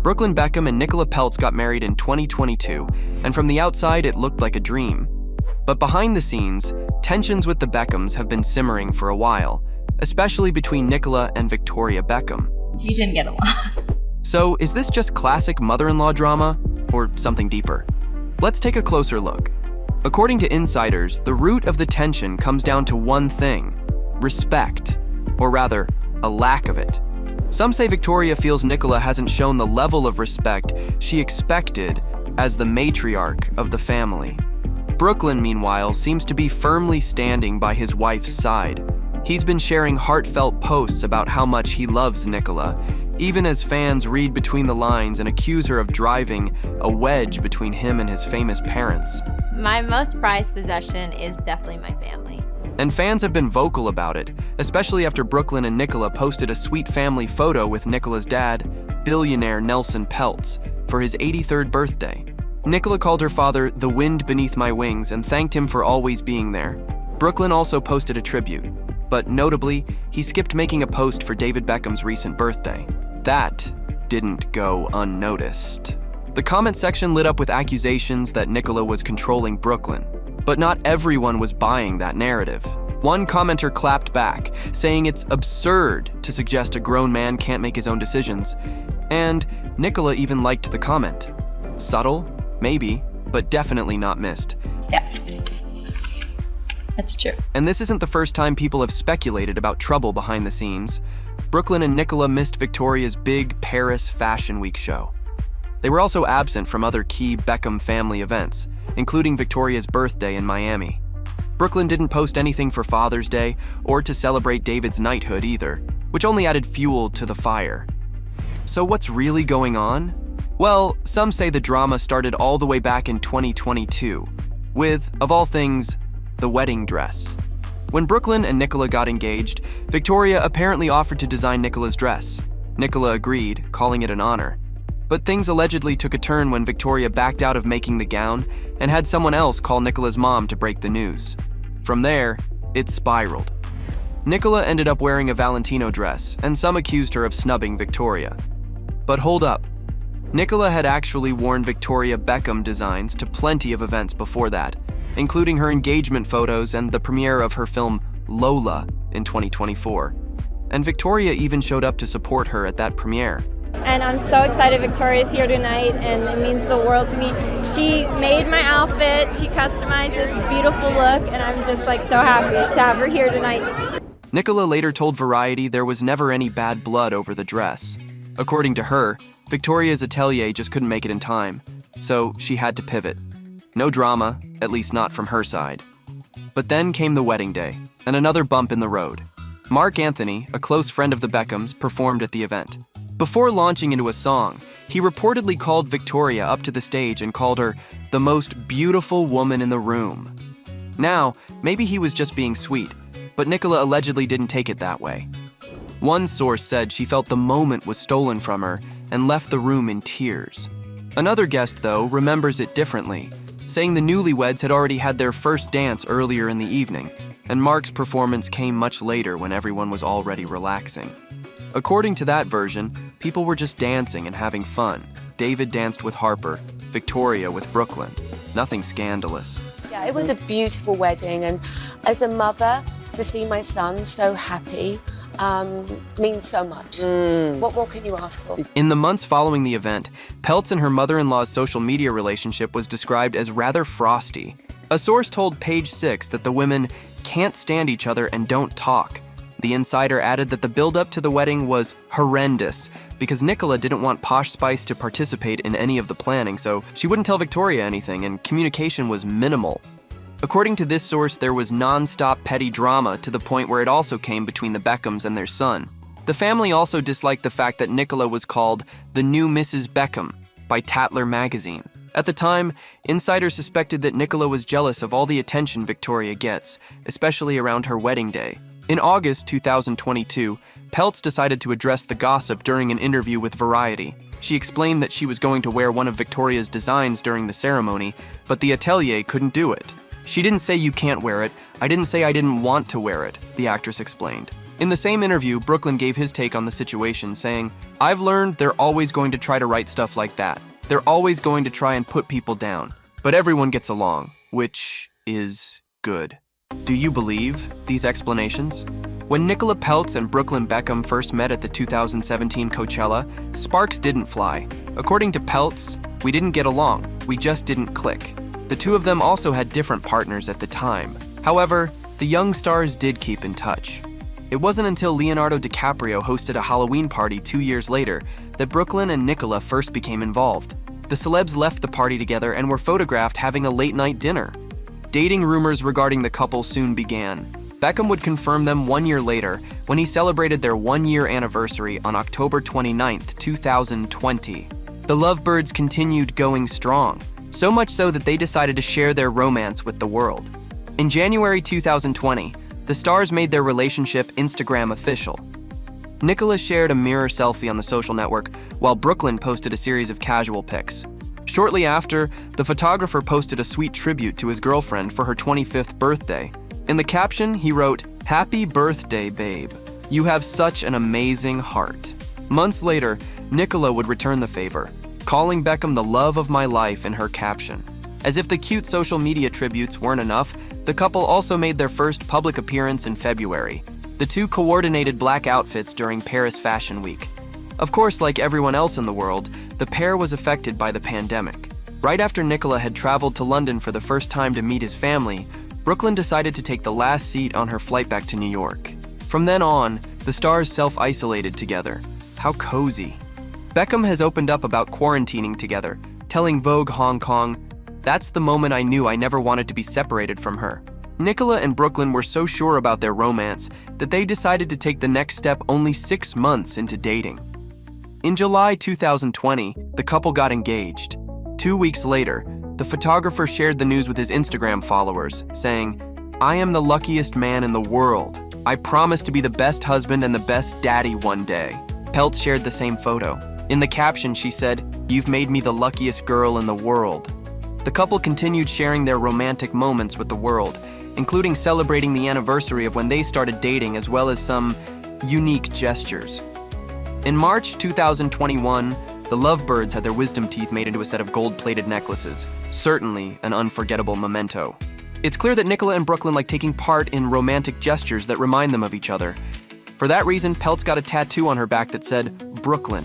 Brooklyn Beckham and Nicola Peltz got married in 2022, and from the outside it looked like a dream. But behind the scenes, tensions with the Beckhams have been simmering for a while, especially between Nicola and Victoria Beckham. You didn't get along. So is this just classic mother-in-law drama, or something deeper? Let's take a closer look. According to insiders, the root of the tension comes down to one thing: respect, or rather, a lack of it. Some say Victoria feels Nicola hasn't shown the level of respect she expected as the matriarch of the family. Brooklyn, meanwhile, seems to be firmly standing by his wife's side. He's been sharing heartfelt posts about how much he loves Nicola, even as fans read between the lines and accuse her of driving a wedge between him and his famous parents. My most prized possession is definitely my family. And fans have been vocal about it, especially after Brooklyn and Nicola posted a sweet family photo with Nicola's dad, billionaire Nelson Peltz, for his 83rd birthday. Nicola called her father the wind beneath my wings and thanked him for always being there. Brooklyn also posted a tribute, but notably, he skipped making a post for David Beckham's recent birthday. That didn't go unnoticed. The comment section lit up with accusations that Nicola was controlling Brooklyn, but not everyone was buying that narrative. One commenter clapped back, saying it's absurd to suggest a grown man can't make his own decisions, and Nicola even liked the comment. Subtle? Maybe, but definitely not missed. Yeah, that's true. And this isn't the first time people have speculated about trouble behind the scenes. Brooklyn and Nicola missed Victoria's big Paris Fashion Week show. They were also absent from other key Beckham family events, including Victoria's birthday in Miami. Brooklyn didn't post anything for Father's Day or to celebrate David's knighthood either, which only added fuel to the fire. So what's really going on? Well, some say the drama started all the way back in 2022, with, of all things, the wedding dress. When Brooklyn and Nicola got engaged, Victoria apparently offered to design Nicola's dress. Nicola agreed, calling it an honor. But things allegedly took a turn when Victoria backed out of making the gown and had someone else call Nicola's mom to break the news. From there, it spiraled. Nicola ended up wearing a Valentino dress, and some accused her of snubbing Victoria. But hold up. Nicola had actually worn Victoria Beckham designs to plenty of events before that, including her engagement photos and the premiere of her film Lola in 2024. And Victoria even showed up to support her at that premiere. And I'm so excited Victoria's here tonight, and it means the world to me. She made my outfit, she customized this beautiful look, and I'm just so happy to have her here tonight. Nicola later told Variety there was never any bad blood over the dress. According to her, Victoria's atelier just couldn't make it in time, so she had to pivot. No drama, at least not from her side. But then came the wedding day, and another bump in the road. Mark Anthony, a close friend of the Beckhams, performed at the event. Before launching into a song, he reportedly called Victoria up to the stage and called her the most beautiful woman in the room. Now, maybe he was just being sweet, but Nicola allegedly didn't take it that way. One source said she felt the moment was stolen from her and left the room in tears. Another guest, though, remembers it differently, saying the newlyweds had already had their first dance earlier in the evening, and Mark's performance came much later when everyone was already relaxing. According to that version, people were just dancing and having fun. David danced with Harper, Victoria with Brooklyn. Nothing scandalous. Yeah, it was a beautiful wedding, and as a mother, to see my son so happy means so much. What more can you ask for? In the months following the event, Peltz and her mother-in-law's social media relationship was described as rather frosty. A source told Page 6 that the women can't stand each other and don't talk. The insider added that the build-up to the wedding was horrendous because Nicola didn't want Posh Spice to participate in any of the planning, so she wouldn't tell Victoria anything, and communication was minimal. According to this source, there was non-stop petty drama to the point where it also came between the Beckhams and their son. The family also disliked the fact that Nicola was called the new Mrs. Beckham by Tatler magazine. At the time, insiders suspected that Nicola was jealous of all the attention Victoria gets, especially around her wedding day. In August 2022, Peltz decided to address the gossip during an interview with Variety. She explained that she was going to wear one of Victoria's designs during the ceremony, but the atelier couldn't do it. She didn't say you can't wear it. I didn't say I didn't want to wear it, the actress explained. In the same interview, Brooklyn gave his take on the situation, saying, "I've learned they're always going to try to write stuff like that. They're always going to try and put people down. But everyone gets along, which is good." Do you believe these explanations? When Nicola Peltz and Brooklyn Beckham first met at the 2017 Coachella, sparks didn't fly. According to Peltz, "We didn't get along, we just didn't click." The two of them also had different partners at the time. However, the young stars did keep in touch. It wasn't until Leonardo DiCaprio hosted a Halloween party 2 years later that Brooklyn and Nicola first became involved. The celebs left the party together and were photographed having a late-night dinner. Dating rumors regarding the couple soon began. Beckham would confirm them 1 year later when he celebrated their 1-year anniversary on October 29, 2020. The lovebirds continued going strong, so much so that they decided to share their romance with the world. In January 2020, the stars made their relationship Instagram official. Nicola shared a mirror selfie on the social network, while Brooklyn posted a series of casual pics. Shortly after, the photographer posted a sweet tribute to his girlfriend for her 25th birthday. In the caption, he wrote, "Happy birthday, babe. You have such an amazing heart." Months later, Nicola would return the favor, calling Beckham the love of my life in her caption. As if the cute social media tributes weren't enough, the couple also made their first public appearance in February. The two coordinated black outfits during Paris Fashion Week. Of course, like everyone else in the world, the pair was affected by the pandemic. Right after Nicola had traveled to London for the first time to meet his family, Brooklyn decided to take the last seat on her flight back to New York. From then on, the stars self-isolated together. How cozy. Beckham has opened up about quarantining together, telling Vogue Hong Kong, "That's the moment I knew I never wanted to be separated from her." Nicola and Brooklyn were so sure about their romance that they decided to take the next step only 6 months into dating. In July 2020, the couple got engaged. 2 weeks later, the photographer shared the news with his Instagram followers, saying, "I am the luckiest man in the world. I promise to be the best husband and the best daddy one day." Peltz shared the same photo. In the caption, she said, "You've made me the luckiest girl in the world." The couple continued sharing their romantic moments with the world, including celebrating the anniversary of when they started dating, as well as some unique gestures. In March 2021, the lovebirds had their wisdom teeth made into a set of gold-plated necklaces. Certainly an unforgettable memento. It's clear that Nicola and Brooklyn like taking part in romantic gestures that remind them of each other. For that reason, Peltz got a tattoo on her back that said, "Brooklyn."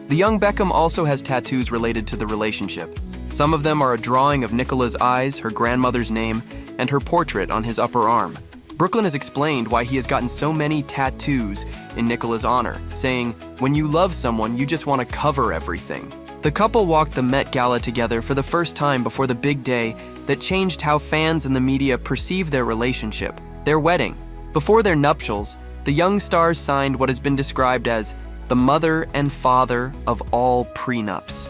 The young Beckham also has tattoos related to the relationship. Some of them are a drawing of Nicola's eyes, her grandmother's name, and her portrait on his upper arm. Brooklyn has explained why he has gotten so many tattoos in Nicola's honor, saying, "When you love someone, you just want to cover everything." The couple walked the Met Gala together for the first time before the big day that changed how fans and the media perceive their relationship, their wedding. Before their nuptials, the young stars signed what has been described as the mother and father of all prenups.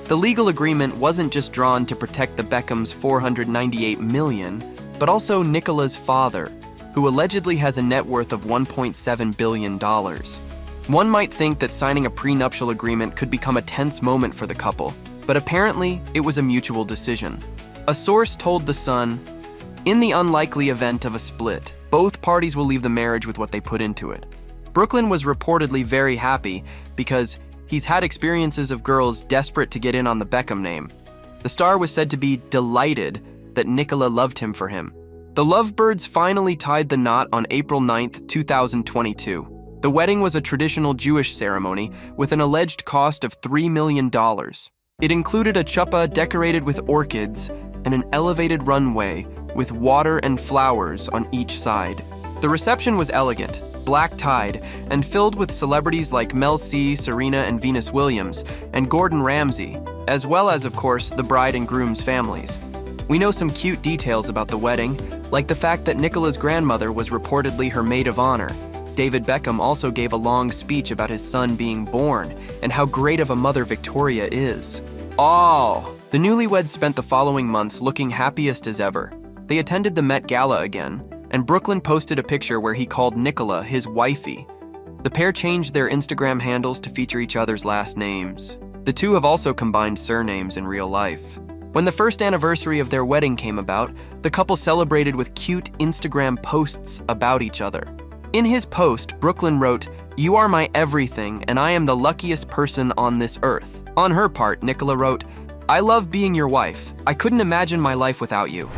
The legal agreement wasn't just drawn to protect the Beckhams' $498 million, but also Nicola's father, who allegedly has a net worth of $1.7 billion. One might think that signing a prenuptial agreement could become a tense moment for the couple, but apparently it was a mutual decision. A source told The Sun, "In the unlikely event of a split, both parties will leave the marriage with what they put into it." Brooklyn was reportedly very happy because he's had experiences of girls desperate to get in on the Beckham name. The star was said to be delighted that Nicola loved him for him. The lovebirds finally tied the knot on April 9, 2022. The wedding was a traditional Jewish ceremony with an alleged cost of $3 million. It included a chuppah decorated with orchids and an elevated runway with water and flowers on each side. The reception was elegant, black-tied, and filled with celebrities like Mel C, Serena and Venus Williams, and Gordon Ramsay, as well as, of course, the bride and groom's families. We know some cute details about the wedding, like the fact that Nicola's grandmother was reportedly her maid of honor. David Beckham also gave a long speech about his son being born and how great of a mother Victoria is. The newlyweds spent the following months looking happiest as ever. They attended the Met Gala again, and Brooklyn posted a picture where he called Nicola his wifey. The pair changed their Instagram handles to feature each other's last names. The two have also combined surnames in real life. When the first anniversary of their wedding came about, the couple celebrated with cute Instagram posts about each other. In his post, Brooklyn wrote, "You are my everything, and I am the luckiest person on this earth." On her part, Nicola wrote, "I love being your wife. I couldn't imagine my life without you."